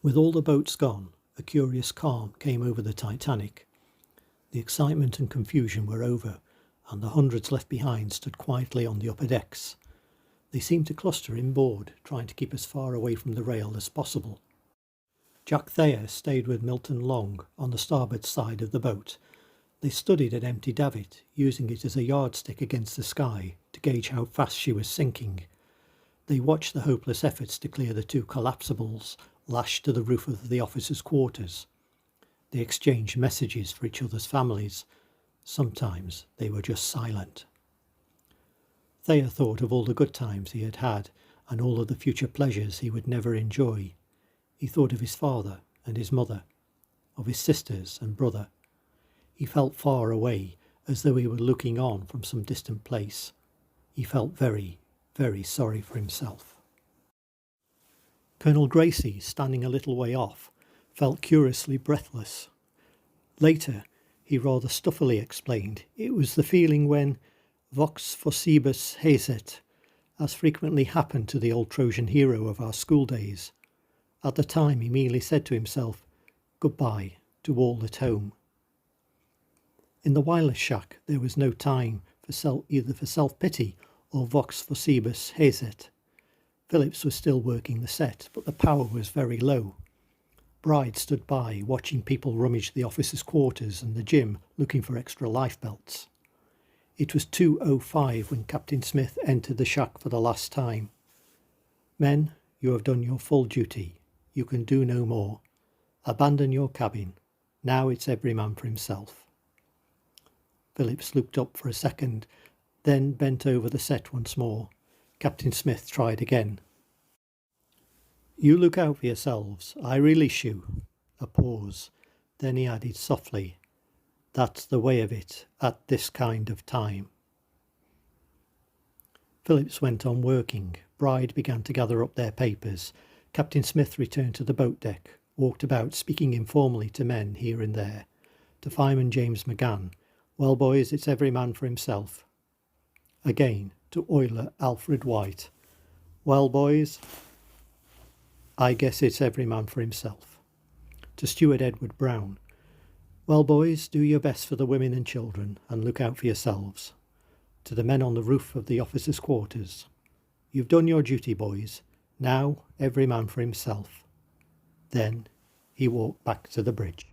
With all the boats gone, a curious calm came over the Titanic. The excitement and confusion were over, and the hundreds left behind stood quietly on the upper decks. They seemed to cluster inboard, trying to keep as far away from the rail as possible. Jack Thayer stayed with Milton Long on the starboard side of the boat. They studied an empty davit, using it as a yardstick against the sky to gauge how fast she was sinking. They watched the hopeless efforts to clear the two collapsibles lashed to the roof of the officers' quarters. They exchanged messages for each other's families. Sometimes they were just silent. Thayer thought of all the good times he had had and all of the future pleasures he would never enjoy. He thought of his father and his mother, of his sisters and brother. He felt far away, as though he were looking on from some distant place. He felt very, very sorry for himself. Colonel Gracie, standing a little way off, felt curiously breathless. Later, he rather stuffily explained it was the feeling when vox faucibus haesit, as frequently happened to the old Trojan hero of our school days. At the time he merely said to himself, "Goodbye to all at home." In the wireless shack there was no time for either for self-pity or vox faucibus haesit. Phillips was still working the set, but the power was very low. Bride stood by, watching people rummage the officers' quarters and the gym, looking for extra lifebelts. It was 2:05 when Captain Smith entered the shack for the last time. "Men, you have done your full duty. You can do no more. Abandon your cabin. Now it's every man for himself." Phillips looked up for a second, then bent over the set once more. Captain Smith tried again. "You look out for yourselves. I release you." A pause. Then he added softly, "That's the way of it at this kind of time." Phillips went on working. Bride began to gather up their papers. Captain Smith returned to the boat deck, walked about speaking informally to men here and there. To Fireman James McGann, "Well, boys, it's every man for himself." Again to oiler Alfred White, "Well, boys, I guess it's every man for himself." To Steward Edward Brown, "Well, boys, do your best for the women and children and look out for yourselves." To the men on the roof of the officers' quarters, "You've done your duty, boys. Now every man for himself." Then he walked back to the bridge.